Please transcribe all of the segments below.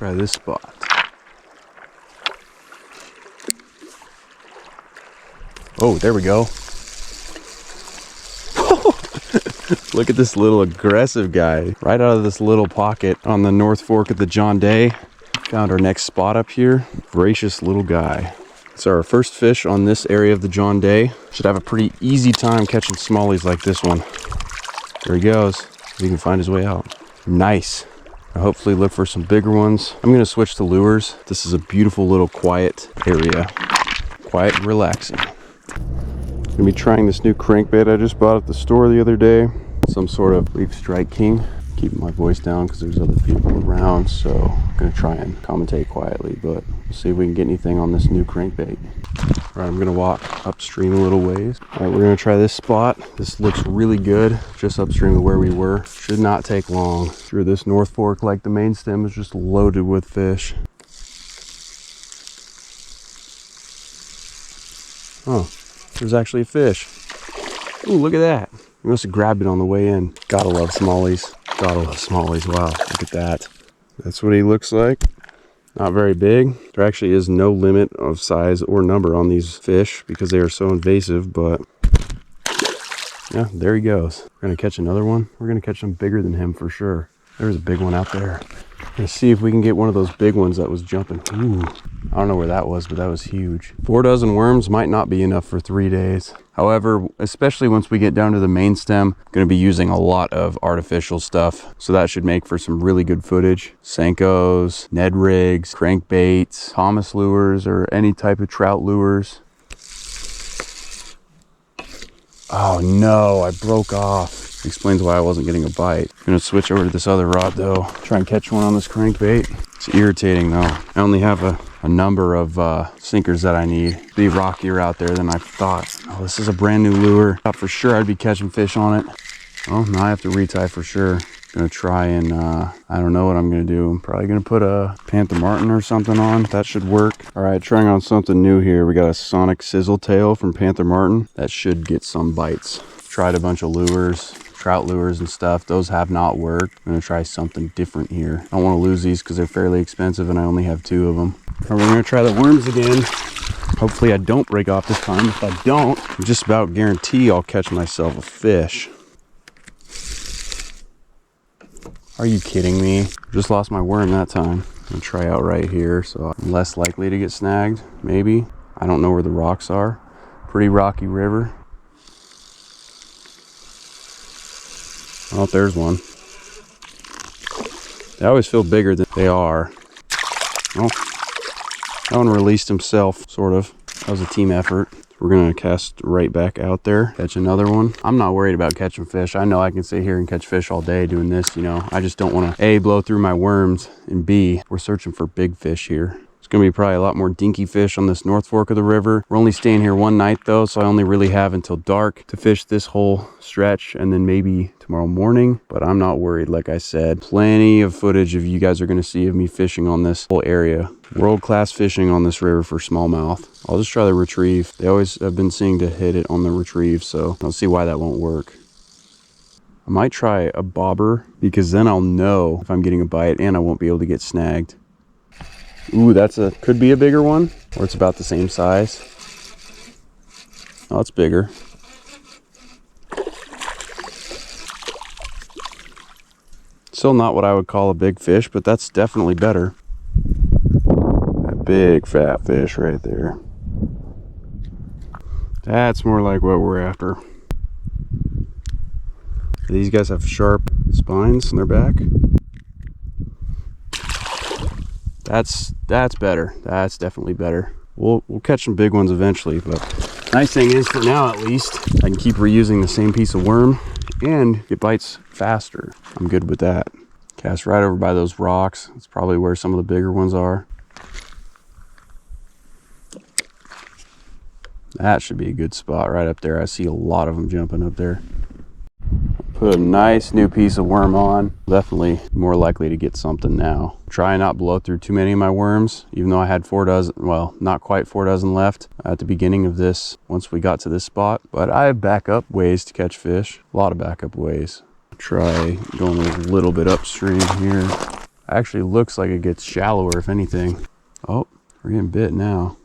try this spot. Oh, there we go. Look at this little aggressive guy right out of this little pocket on the North Fork of the John Day. Found our next spot up here. Voracious little guy. It's our first fish on this area of the John Day. Should have a pretty easy time catching smallies like this one. There he goes. He can find his way out. Nice. I'll hopefully look for some bigger ones. I'm gonna switch to lures. This is a beautiful little quiet area. Quiet and relaxing. Gonna be trying this new crankbait I just bought at the store the other day. Some sort of Leaf Strike King. Keeping my voice down because there's other people around, so I'm gonna try and commentate quietly, but we'll see if we can get anything on this new crankbait. All right, I'm gonna walk upstream a little ways. All right, we're gonna try this spot. This looks really good, just upstream of where we were. Should not take long. Through this North Fork, like the main stem is just loaded with fish. Oh, there's actually a fish. Ooh, look at that. We must have grabbed it on the way in. Gotta love smallies. Gotta love smallies. Wow, look at that. That's what he looks like. Not very big. There actually is no limit of size or number on these fish because they are so invasive, but yeah, there he goes. We're gonna catch another one. We're gonna catch them bigger than him for sure. There's a big one out there. Let's see if we can get one of those big ones that was jumping. Ooh, I don't know where that was, but that was huge. 4 dozen worms might not be enough for 3 days. However, especially once we get down to the main stem, I'm going to be using a lot of artificial stuff. So that should make for some really good footage. Senkos, Ned rigs, crankbaits, Thomas lures, or any type of trout lures. Oh no, I broke off. Explains why I wasn't getting a bite. I'm gonna switch over to this other rod though. Try and catch one on this crankbait. It's irritating though. I only have a number of sinkers that I need. It'd be rockier out there than I thought. Oh, this is a brand new lure. Thought for sure I'd be catching fish on it. Oh, now I have to retie for sure. Gonna try and I don't know what I'm gonna do. I'm probably gonna put a Panther Martin or something on. That should work. All right, trying on something new here. We got a Sonic Sizzle Tail from Panther Martin. That should get some bites. Tried a bunch of lures, trout lures and stuff. Those have not worked. I'm gonna try something different here. I don't want to lose these because they're fairly expensive and I only have 2 of them. All right, we're gonna try the worms again. Hopefully I don't break off this time. If I don't, I just about guarantee I'll catch myself a fish. Are you kidding me? Just lost my worm that time. I'm gonna try out right here so I'm less likely to get snagged, maybe. I don't know where the rocks are. Pretty rocky river. Oh, there's one. They always feel bigger than they are. Oh, that one released himself, sort of. That was a team effort. We're gonna cast right back out there, catch another one. I'm not worried about catching fish. I know I can sit here and catch fish all day doing this, you know. I just don't wanna A, blow through my worms, and B, we're searching for big fish here. It's gonna be probably a lot more dinky fish on this North Fork of the river. We're only staying here one night though, so I only really have until dark to fish this whole stretch and then maybe tomorrow morning, but I'm not worried. Like I said, plenty of footage of you guys are gonna see of me fishing on this whole area. World-class fishing on this river for smallmouth. I'll just try the retrieve. They always have been seeing to hit it on the retrieve, so I don't see why that won't work. I might try a bobber because then I'll know if I'm getting a bite and I won't be able to get snagged. Ooh, could be a bigger one, or it's about the same size. Oh, it's bigger. Still not what I would call a big fish, but that's definitely better. That big fat fish right there. That's more like what we're after. These guys have sharp spines in their back. That's better. That's definitely better. We'll catch some big ones eventually, but nice thing is for now at least, I can keep reusing the same piece of worm and get bites faster. I'm good with that. Cast right over by those rocks. It's probably where some of the bigger ones are. That should be a good spot right up there. I see a lot of them jumping up there. Put a nice new piece of worm on. Definitely more likely to get something now. Try not blow through too many of my worms, even though I had 4 dozen, well, not quite 4 dozen left at the beginning of this, once we got to this spot. But I have backup ways to catch fish. A lot of backup ways. Try going a little bit upstream here. Actually looks like it gets shallower if anything. Oh, we're getting bit now.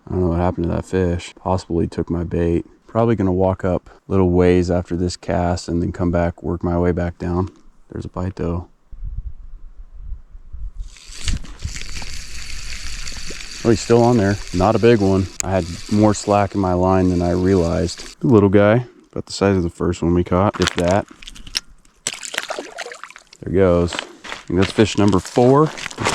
I don't know what happened to that fish. Possibly took my bait. Probably gonna walk up little ways after this cast and then come back, work my way back down. There's a bite though. Oh, he's still on there. Not a big one. I had more slack in my line than I realized. A little guy, about the size of the first one we caught, if that. There goes. I think that's fish number 4.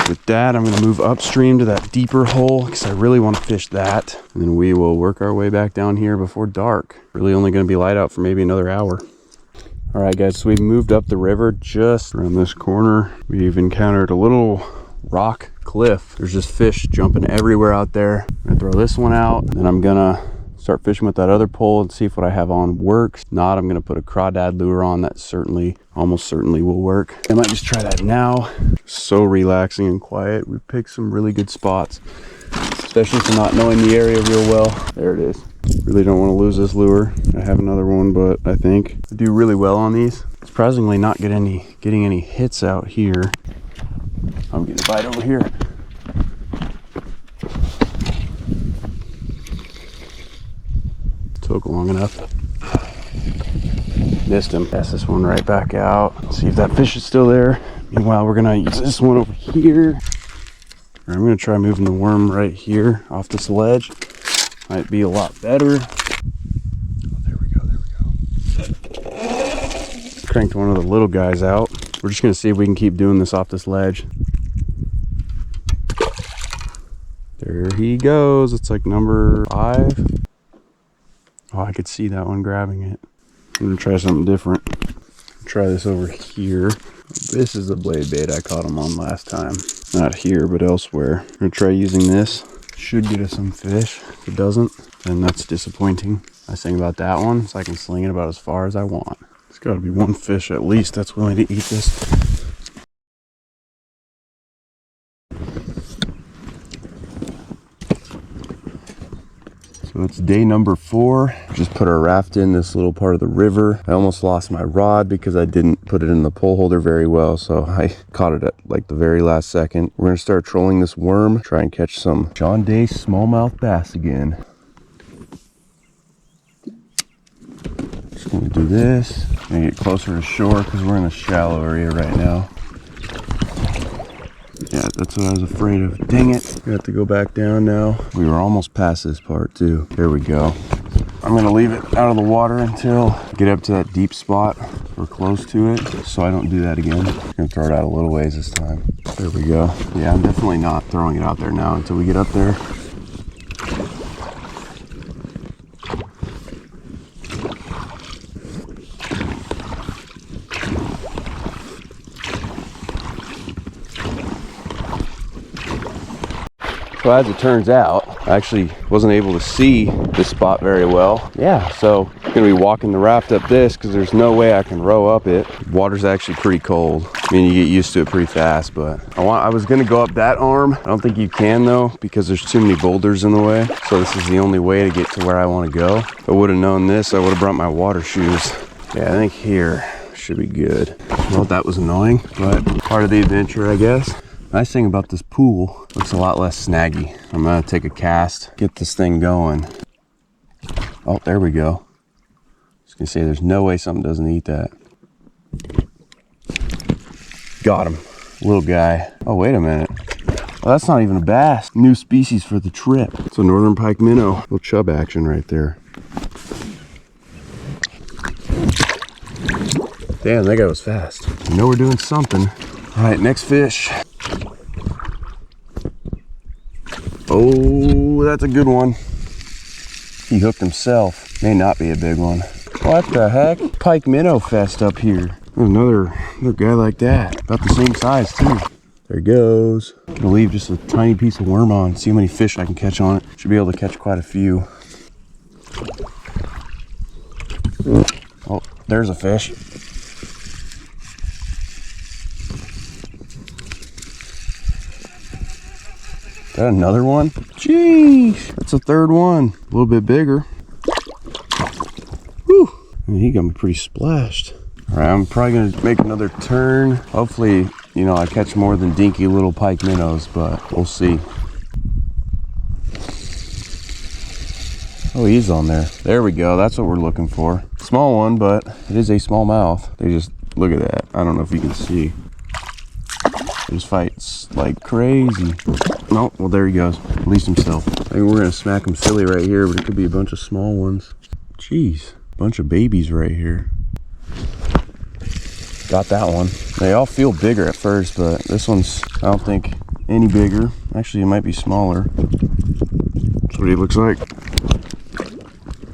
With that, I'm gonna move upstream to that deeper hole because I really want to fish that. And then we will work our way back down here before dark. Really only gonna be light out for maybe another hour. All right, guys, so we moved up the river just around this corner. We've encountered a little rock cliff. There's just fish jumping everywhere out there. I'm gonna throw this one out, and I'm gonna start fishing with that other pole and see if what I have on works. If not, I'm gonna put a crawdad lure on. That almost certainly will work. I might just try that now. So relaxing and quiet. We picked some really good spots, especially for not knowing the area real well. There it is. Really don't want to lose this lure. I have another one, but I think I do really well on these. Surprisingly not getting any hits out here. I'm getting a bite over here. Took long enough. Missed him. Cast this one right back out. See if that fish is still there. Meanwhile, we're gonna use this one over here. I'm gonna try moving the worm right here off this ledge. Might be a lot better. Oh, there we go. Cranked one of the little guys out. We're just gonna see if we can keep doing this off this ledge. There he goes. It's like number 5. Oh, I could see that one grabbing it. I'm gonna try something different. Try this over here. This is the blade bait I caught him on last time. Not here, but elsewhere. I'm gonna try using this. Should get us some fish. If it doesn't, then that's disappointing. Nice thing about that one is I can sling it about as far as I want. There's gotta be one fish at least that's willing to eat this. So it's day number 4. Just put our raft in this little part of the river. I almost lost my rod because I didn't put it in the pole holder very well, so I caught it at like the very last second. We're gonna start trolling this worm, try and catch some John Day smallmouth bass again. Just gonna do this. Gonna get closer to shore because we're in a shallow area right now. Yeah, that's what I was afraid of. Dang it. We have to go back down now. We were almost past this part too. There we go. I'm gonna leave it out of the water until I get up to that deep spot or close to it so I don't do that again. I'm gonna throw it out a little ways this time. There we go. Yeah, I'm definitely not throwing it out there now until we get up there. So as it turns out, I actually wasn't able to see this spot very well. Yeah, so I'm gonna be walking the raft up this because there's no way I can row up it. Water's actually pretty cold. I mean, you get used to it pretty fast, but I was gonna go up that arm. I don't think you can though, because there's too many boulders in the way. So this is the only way to get to where I wanna go. If I would've known this, I would've brought my water shoes. Yeah, I think here should be good. Well, that was annoying, but part of the adventure, I guess. Nice thing about this pool, looks a lot less snaggy. I'm gonna take a cast, get this thing going. Oh, there we go. Just gonna say there's no way something doesn't eat that. Got him, little guy. Oh, wait a minute. Oh, that's not even a bass. New species for the trip. It's a northern pike minnow. Little chub action right there. Damn, that guy was fast. You know we're doing something. All right, next fish. Oh, that's a good one. He hooked himself. May not be a big one. What the heck? Pike minnow fest up here. Another guy like that. About the same size too. There he goes. Gonna leave just a tiny piece of worm on. See how many fish I can catch on it. Should be able to catch quite a few. Oh, there's a fish. Is that another one? Jeez, that's a third one. A little bit bigger. Whew, he got me pretty splashed. All right, I'm probably gonna make another turn. Hopefully you know, I catch more than dinky little pike minnows, but we'll see. Oh, he's on there. There we go. That's what we're looking for. Small one, but it is a smallmouth. They just, look at that. I don't know if you can see. They just fights like crazy. No, well, there he goes. Released himself. I think we're gonna smack him silly right here, but it could be a bunch of small ones. Jeez, bunch of babies right here. Got that one. They all feel bigger at first, but this one's, I don't think, any bigger. Actually, it might be smaller. That's what he looks like.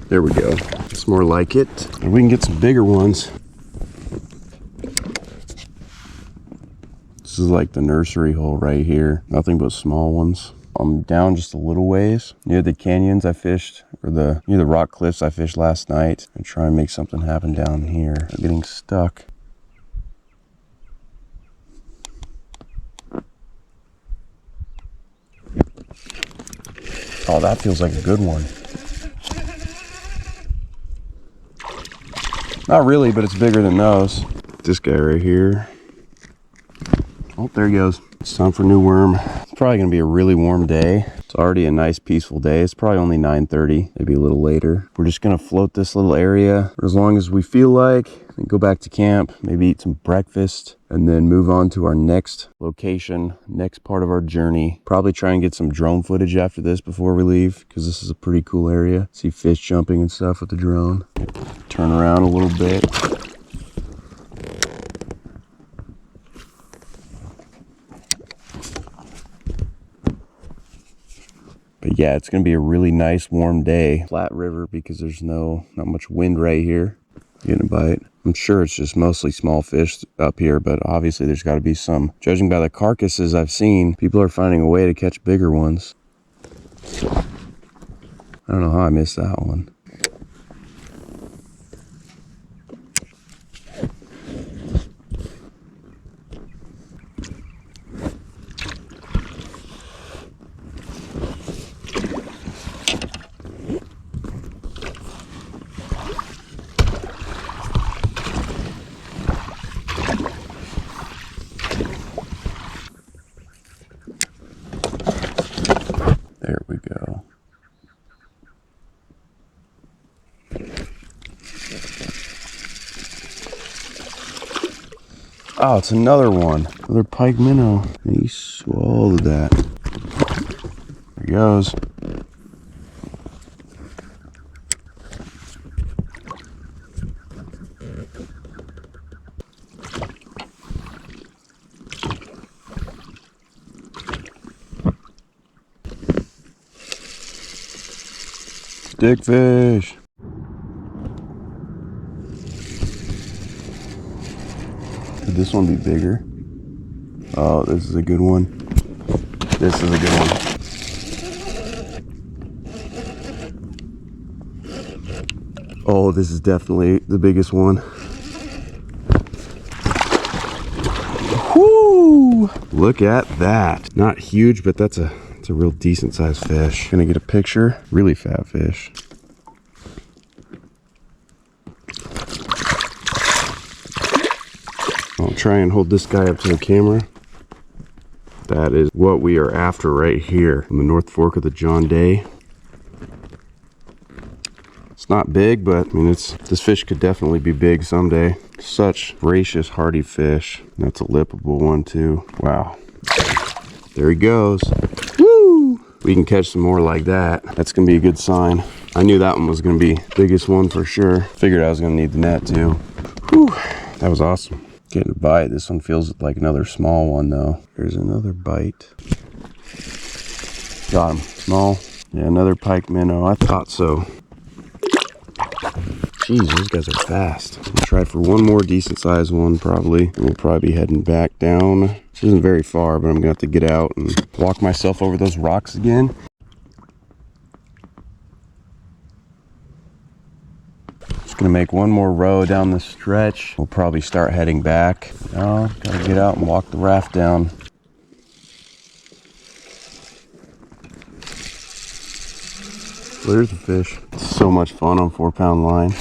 There we go. It's more like it. And we can get some bigger ones. This is like the nursery hole right here. Nothing but small ones. I'm down just a little ways near the canyons I fished, or near the rock cliffs I fished last night, and try and make something happen down here. I'm getting stuck. Oh, that feels like a good one. Not really, but it's bigger than those. This guy right here. Oh, there he goes. It's time for a new worm. It's probably gonna be a really warm day. It's already a nice peaceful day. It's probably only 9:30, maybe a little later. We're just gonna float this little area for as long as we feel like, and go back to camp, maybe eat some breakfast, and then move on to our next location, next part of our journey. Probably try and get some drone footage after this before we leave, because this is a pretty cool area. See fish jumping and stuff with the drone. Turn around a little bit. But yeah, it's gonna be a really nice warm day. Flat river because there's not much wind right here. Getting a bite. I'm sure it's just mostly small fish up here, but obviously there's got to be some. Judging by the carcasses I've seen, people are finding a way to catch bigger ones. I don't know how I missed that one. There we go. Oh, it's another one. Another pike minnow. He swallowed that. There he goes. Stick fish. Could this one be bigger? Oh, this is a good one. This is a good one. Oh, this is definitely the biggest one. Whoo! Look at that. Not huge, but it's a real decent sized fish. Gonna get a picture. Really fat fish. I'll try and hold this guy up to the camera. That is what we are after right here on the North Fork of the John Day. It's not big, but I mean, this fish could definitely be big someday. Such voracious, hardy fish. That's a lippable one too. Wow. There he goes. Woo! We can catch some more like that. That's gonna be a good sign. I knew that one was gonna be the biggest one for sure. Figured I was gonna need the net too. Whew, that was awesome. Getting a bite. This one feels like another small one though. There's another bite. Got him. Small. Yeah, another pike minnow. I thought so. Jeez, those guys are fast. I'll try for one more decent sized one probably. And we'll probably be heading back down. This isn't very far, but I'm gonna have to get out and walk myself over those rocks again. Just gonna make one more row down the stretch. We'll probably start heading back. Now, gotta get out and walk the raft down. There's the fish. It's so much fun on 4-pound line.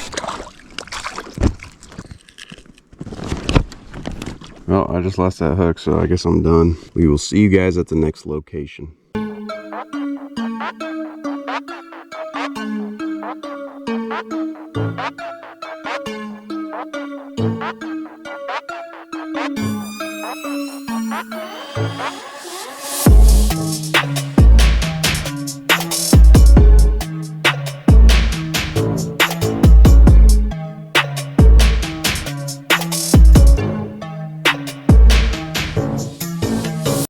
Well, I just lost that hook, so I guess I'm done. We will see you guys at the next location.